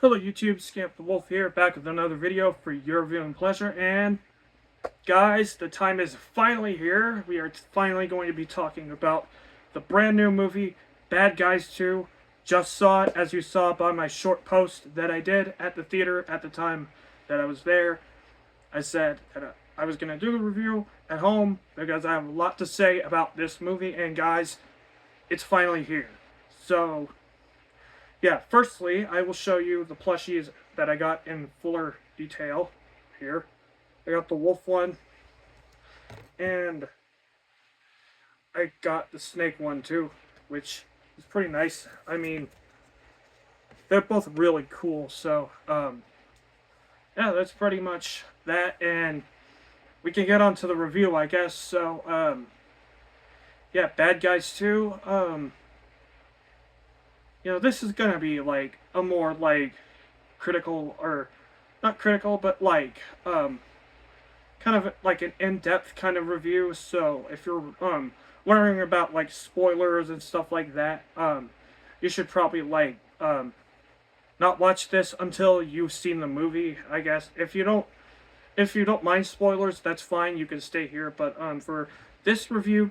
Hello YouTube, Scamp the Wolf here, back with another video for your viewing pleasure. And guys, the time is finally here. We are finally going to be talking about the brand new movie, Bad Guys 2. Just saw it, as you saw by my short post that I did at the theater at the time that I was there. I said that I was going to do the review at home because I have a lot to say about this movie. And guys, it's finally here. So yeah, firstly, I will show you the plushies that I got in fuller detail here. I got the wolf one, and I got the snake one too, which is pretty nice. I mean, they're both really cool, so, yeah, that's pretty much that, and we can get on to the review, I guess. So, yeah, Bad Guys 2, this is gonna be, like, a more, like, critical, or, not critical, but, like, kind of, like, an in-depth kind of review, so if you're, wondering about, like, spoilers and stuff like that, you should probably, like, not watch this until you've seen the movie, I guess. If you don't mind spoilers, that's fine, you can stay here, but, for this review,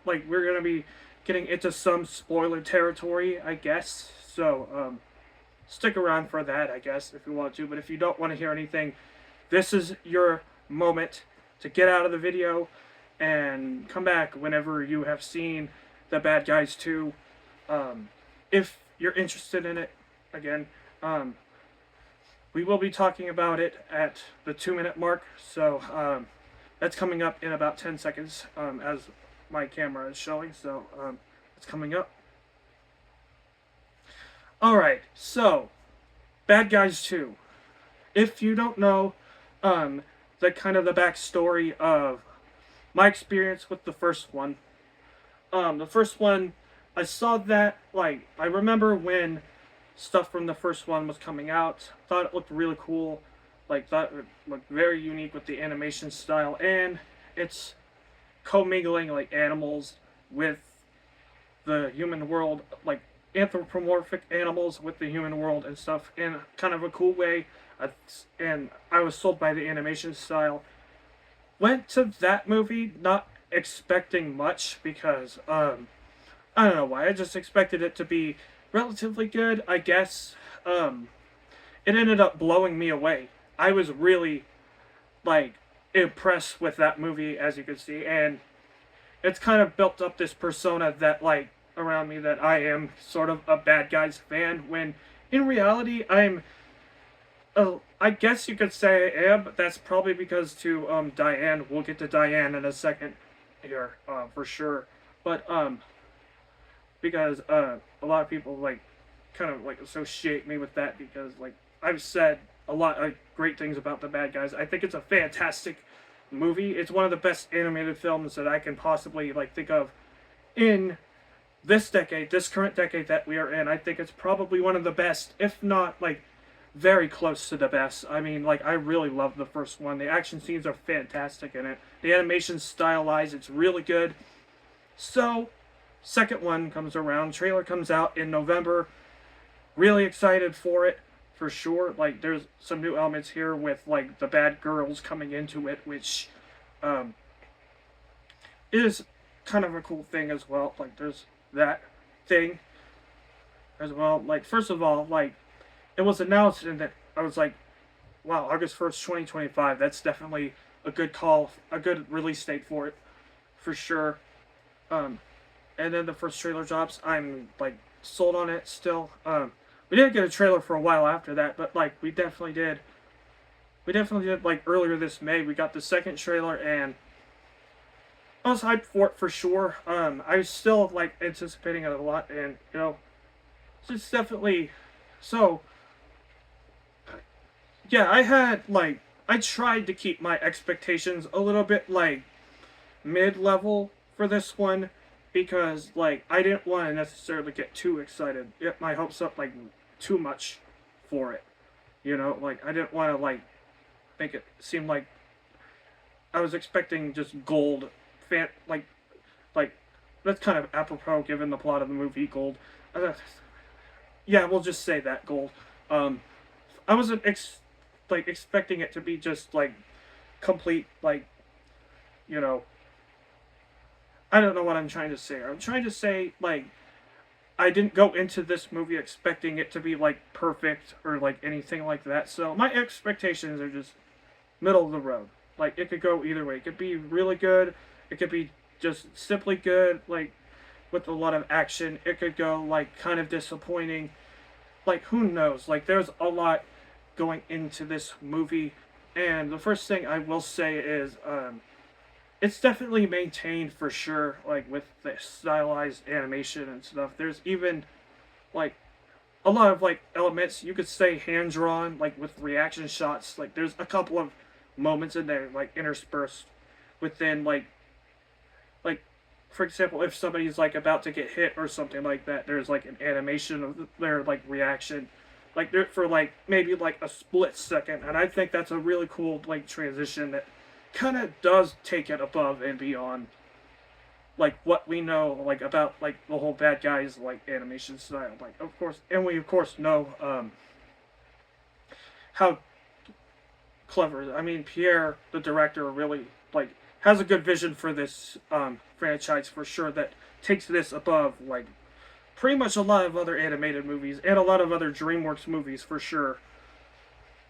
like, we're gonna be getting into some spoiler territory, I guess. So, stick around for that, I guess, if you want to. But if you don't want to hear anything, this is your moment to get out of the video and come back whenever you have seen The Bad Guys 2. If you're interested in it, again, we will be talking about it at the 2-minute mark. So, that's coming up in about 10 seconds, as my camera is showing, so it's coming up. Alright, so Bad Guys 2. If you don't know the kind of the backstory of my experience with the first one, I saw that, like, I remember when stuff from the first one was coming out, thought it looked really cool, like, thought it looked very unique with the animation style, and it's commingling, like, animals with the human world, like anthropomorphic animals with the human world and stuff, in kind of a cool way. And I was sold by the animation style. Went to that movie not expecting much because I don't know why. I just expected it to be relatively good, I guess. It ended up blowing me away. I was really, like, impressed with that movie, as you can see, and it's kind of built up this persona that, like, around me, that I am sort of a Bad Guys fan, when in reality I guess you could say I am, but that's probably because to Diane. We'll get to Diane in a second here, for sure. But because a lot of people, like, kind of, like, associate me with that, because, like, I've said a lot of great things about The Bad Guys. I think it's a fantastic movie. It's one of the best animated films that I can possibly, like, think of in this decade, this current decade that we are in. I think it's probably one of the best, if not, like, very close to the best. I mean, like, I really love the first one. The action scenes are fantastic in it. The animation's stylized, it's really good. So, second one comes around, trailer comes out in November. Really excited for it, for sure. Like, there's some new elements here with, like, the bad girls coming into it, which is kind of a cool thing as well. Like, there's that thing as well. Like, first of all, like, it was announced, and that I was like, wow, August 1st, 2025, that's definitely a good call, a good release date for it, for sure. And then the first trailer drops, I'm, like, sold on it still. We didn't get a trailer for a while after that, but, like, we definitely did, like, earlier this May. We got the second trailer, and I was hyped for it, for sure. I was still, like, anticipating it a lot, and, it's definitely, so, yeah, I tried to keep my expectations a little bit, like, mid-level for this one, because, like, I didn't want to necessarily get too excited, get my hopes up, like, too much for it, like, I didn't want to, like, make it seem like I was expecting just gold, like, that's kind of apropos given the plot of the movie, gold. Yeah, we'll just say that, gold. I wasn't like expecting it to be just like complete like, you know, I don't know what I'm trying to say. I'm trying to say like I didn't go into this movie expecting it to be like perfect or like anything like that. So my expectations are just middle of the road. Like it could go either way. It could be really good. It could be just simply good, like with a lot of action. It could go like kind of disappointing. Like who knows? Like there's a lot going into this movie. And the first thing I will say is it's definitely maintained for sure, like with the stylized animation and stuff. There's even like a lot of like elements you could say hand drawn, like with reaction shots. Like there's a couple of moments in there, like interspersed within like for example, if somebody's like about to get hit or something like that, there's like an animation of their like reaction, like for like maybe like a split second, and I think that's a really cool like transition that kind of does take it above and beyond like what we know like about like the whole bad guys like animation style, like of course, and we of course know how clever. I mean, Pierre, the director, really like has a good vision for this franchise for sure. That takes this above like pretty much a lot of other animated movies and a lot of other DreamWorks movies for sure.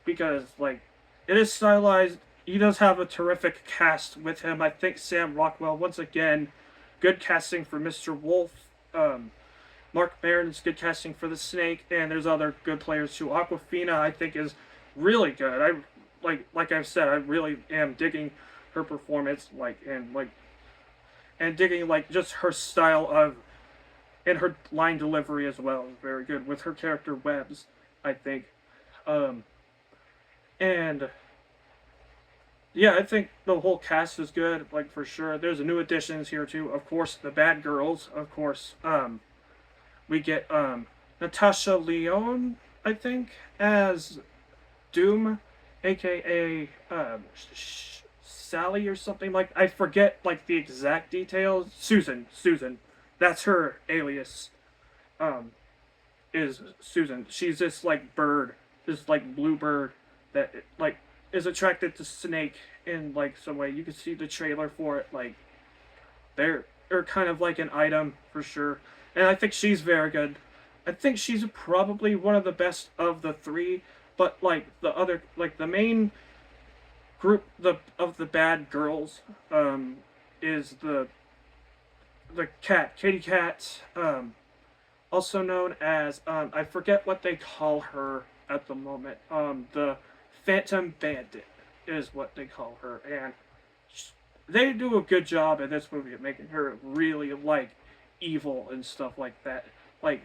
Because like it is stylized. He does have a terrific cast with him. I think Sam Rockwell once again, good casting for Mr. Wolf. Mark Maron's good casting for the Snake, and there's other good players too. Aquafina, I think, is really good. I like I've said, I really am digging her performance, and digging like just her style of and her line delivery as well is very good with her character Webs, I think. Um, and yeah, I think the whole cast is good, like for sure. There's new additions here too. Of course, the Bad Girls. Of course, we get Natasha Lyonne, I think, as Doom, aka Sally or something like. I forget like the exact details. Susan, that's her alias. Um, is Susan. She's this like bird, this like blue bird that like is attracted to Snake in like some way. You can see the trailer for it. Like they're kind of like an item for sure, and I think she's very good. I think she's probably one of the best of the three, but like the other, like the main group of the bad girls, is the cat, Kitty Cat, also known as I forget what they call her at the moment. The Phantom Bandit is what they call her, and they do a good job in this movie of making her really like evil and stuff like that. Like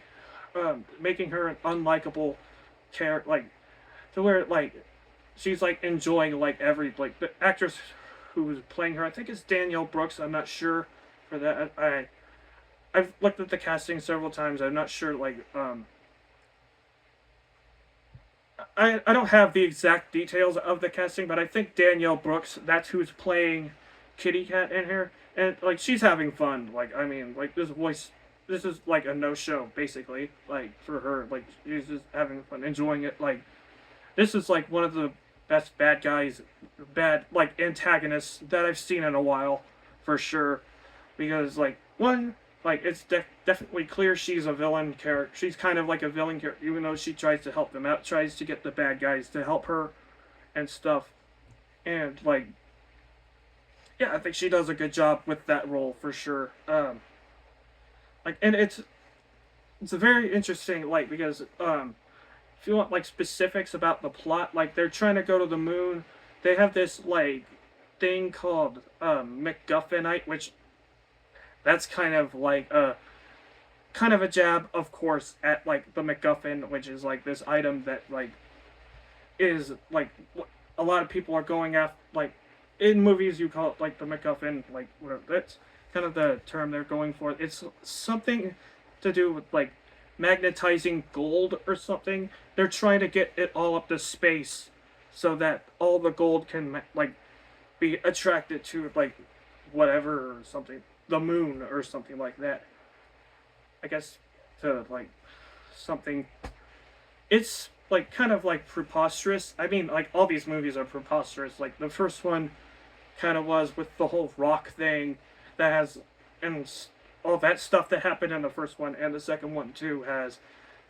making her an unlikable character, like to where like she's like enjoying like every like the actress who's playing her. I think it's Danielle Brooks. I'm not sure for that. I've looked at the casting several times. I'm not sure like I don't have the exact details of the casting, but I think Danielle Brooks, that's who's playing Kitty Cat in here, and like she's having fun. Like I mean, like this is like a no show basically. Like for her, like she's just having fun, enjoying it. Like this is like one of the best bad like antagonists that I've seen in a while, for sure. Because like one, like it's definitely clear she's a villain character. She's kind of like a villain character, even though she tries to help them out, tries to get the bad guys to help her and stuff. And like, yeah, I think she does a good job with that role for sure. Like, and it's a very interesting like because if you want like specifics about the plot, like they're trying to go to the moon. They have this like thing called MacGuffinite, which that's kind of a jab, of course, at like the MacGuffin, which is like this item that like is like a lot of people are going after. Like in movies, you call it like the MacGuffin, like whatever. That's kind of the term they're going for. It's something to do with like magnetizing gold or something. They're trying to get it all up to space so that all the gold can like be attracted to like whatever or something, the moon or something like that. I guess to like something. It's like kind of like preposterous. I mean, like all these movies are preposterous. Like the first one kind of was with the whole rock thing that has and all that stuff that happened in the first one, and the second one too has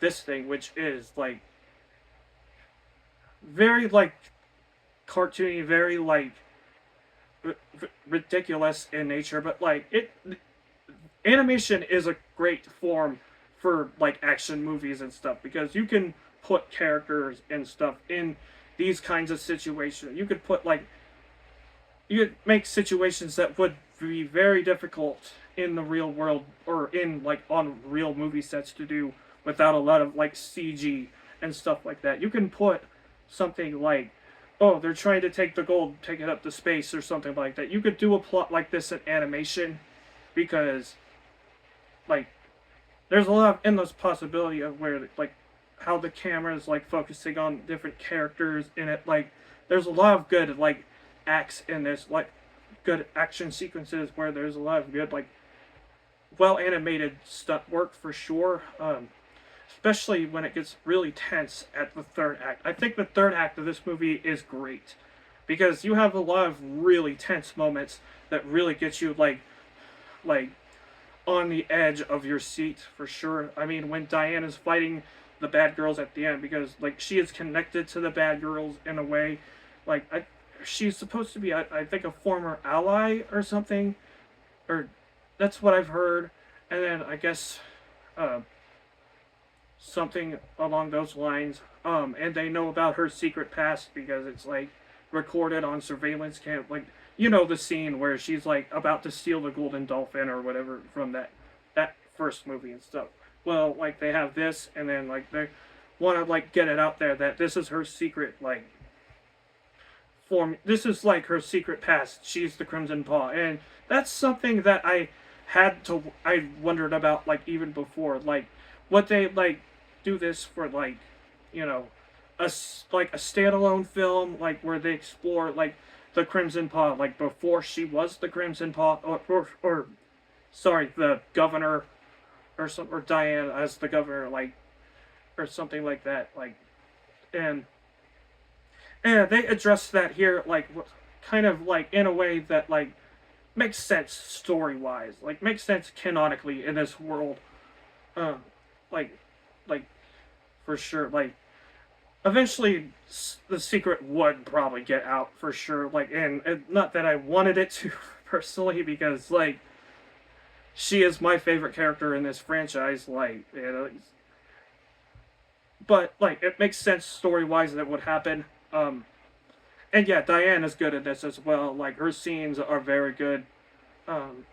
this thing, which is like very like cartoony, very like ridiculous in nature, but like it animation is a great form for like action movies and stuff because you can put characters and stuff in these kinds of situations. You could put like you could make situations that would be very difficult in the real world or in like on real movie sets to do without a lot of like CG and stuff like that. You can put something like, oh, they're trying to take the gold, take it up to space or something like that. You could do a plot like this in animation because like there's a lot of endless possibility of where like how the camera is like focusing on different characters in it. Like there's a lot of good like acts in this, like good action sequences where there's a lot of good like well animated stunt work for sure. Especially when it gets really tense at the third act. I think the third act of this movie is great because you have a lot of really tense moments that really get you like on the edge of your seat for sure. I mean, when Diane is fighting the bad girls at the end because like she is connected to the bad girls in a way, like she's supposed to be I think a former ally or something, or that's what I've heard, and then I guess something along those lines. And they know about her secret past because it's like recorded on surveillance cam. Like you know the scene where she's like about to steal the golden dolphin or whatever from that first movie and stuff. Well, like they have this, and then like they want to like get it out there that this is her secret like form. This is like her secret past. She's the Crimson Paw, and that's something that I wondered about like even before like what they like do this for like you know like a standalone film like where they explore like the Crimson Paw like before she was the Crimson Paw or sorry the governor or Diane as the governor like or something like that like and they address that here like kind of like in a way that like makes sense story wise like makes sense canonically in this world um like like for sure like eventually the secret would probably get out for sure like and not that I wanted it to personally because like she is my favorite character in this franchise like you know but like it makes sense story wise that would happen and yeah Diane is good at this as well like her scenes are very good um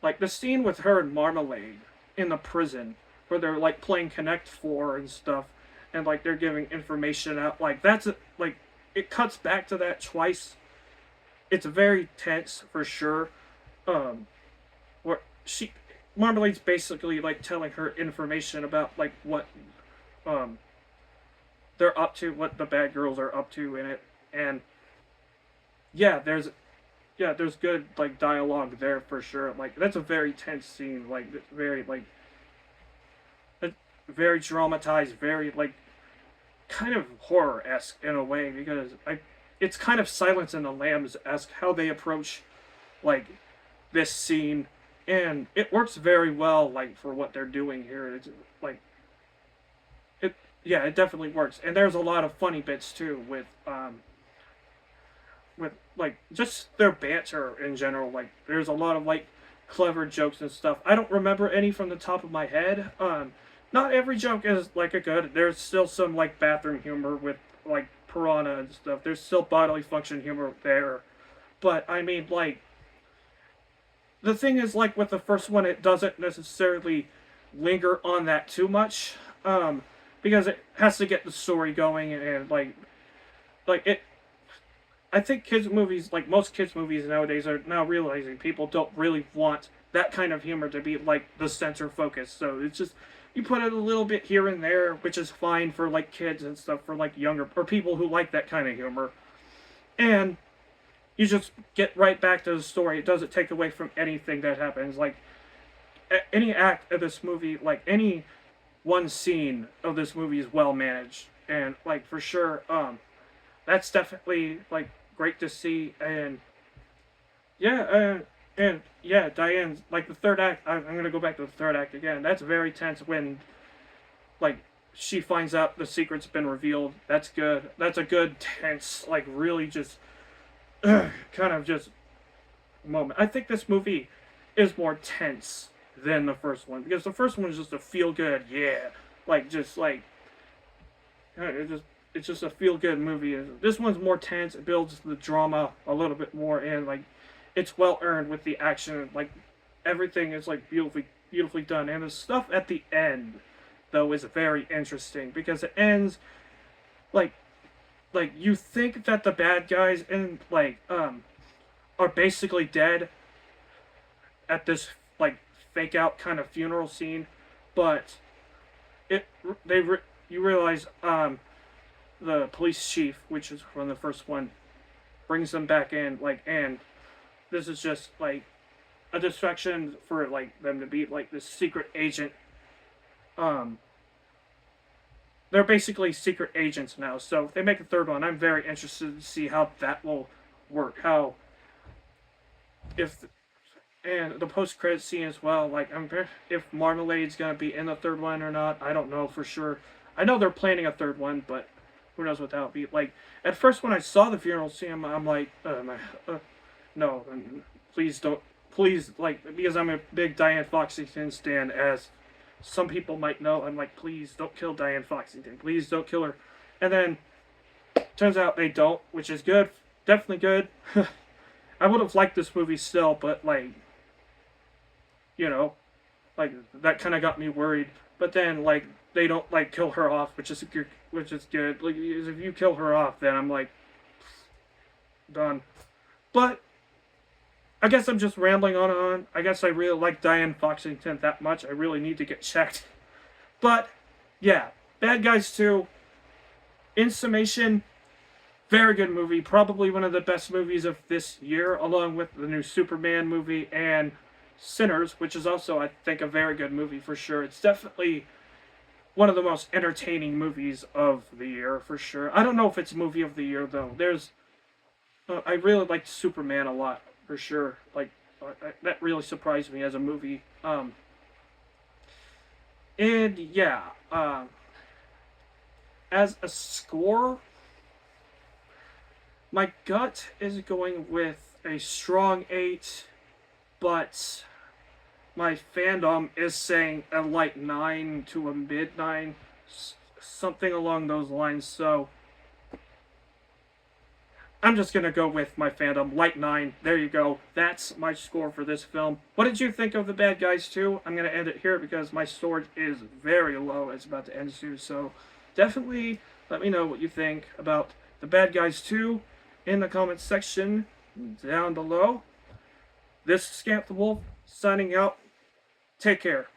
like the scene with her and Marmalade in the prison where they're like playing Connect Four and stuff, and like they're giving information out. Like that's like it cuts back to that twice. It's very tense for sure. Where she Marmalade's basically like telling her information about like what um they're up to, what the bad girls are up to in it, and yeah, there's good like dialogue there for sure. Like that's a very tense scene. Like very like very dramatized, very like kind of horror esque in a way because it's kind of Silence in the Lambs esque how they approach like this scene, and it works very well like for what they're doing here. It's like it yeah it definitely works, and there's a lot of funny bits too with like just their banter in general. Like there's a lot of like clever jokes and stuff. I don't remember any from the top of my head. Not every joke is like a good. There's still some like bathroom humor with like Piranha and stuff. There's still bodily function humor there, but I mean like the thing is like with the first one, it doesn't necessarily linger on that too much, because it has to get the story going and like it. I think kids movies, like most kids movies nowadays, are now realizing people don't really want that kind of humor to be like the center focus. So it's just you put it a little bit here and there, which is fine for like kids and stuff, for like younger or people who like that kind of humor, and you just get right back to the story. It doesn't take away from anything that happens. Like any act of this movie, like any one scene of this movie is well managed. and like for sure, that's definitely like great to see. And yeah, and yeah, Diane's like the third act. I'm gonna go back to the third act again. That's very tense when like she finds out the secret's been revealed. That's good. That's a good tense, like really just kind of just moment. I think this movie is more tense than the first one because the first one is just a feel good, yeah, like just like it's just a feel good movie. This one's more tense. It builds the drama a little bit more, and like it's well earned with the action. Like everything is like beautifully done, and the stuff at the end though is very interesting because it ends like you think that the bad guys and are basically dead at this like fake out kind of funeral scene, but it they you realize the police chief, which is from the first one, brings them back in and this is just like a distraction for like them to be like this secret agent. Um, they're basically secret agents now. So if they make a third one, I'm very interested to see how that will work. How if and the post credit scene as well. Like if Marmalade's gonna be in the third one or not, I don't know for sure. I know they're planning a third one, but who knows what that will be. Like at first when I saw the funeral scene, I'm like, no, please don't, please like because I'm a big Diane Foxington stan, as some people might know. I'm like, please don't kill Diane Foxington, please don't kill her. And then turns out they don't, which is good, definitely good. I would have liked this movie still, but like you know, like that kind of got me worried. But then like they don't like kill her off, which is good, which is good. Like if you kill her off, then I'm like done. But I guess I'm just rambling on and on. I guess I really like Diane Foxington that much. I really need to get checked. But yeah, Bad Guys 2. In summation, very good movie. Probably one of the best movies of this year, along with the new Superman movie and Sinners, which is also, I think, a very good movie for sure. It's definitely one of the most entertaining movies of the year for sure. I don't know if it's movie of the year though. I really liked Superman a lot for sure. Like that really surprised me as a movie. And yeah, as a score, my gut is going with a strong 8, but my fandom is saying a light 9 to a mid 9, something along those lines. So I'm just gonna go with my fandom, light 9. There you go. That's my score for this film. What did you think of The Bad Guys 2? I'm gonna end it here because my sword is very low. It's about to end soon. So definitely let me know what you think about The Bad Guys 2 in the comments section down below. This is Scamp the Wolf signing out. Take care.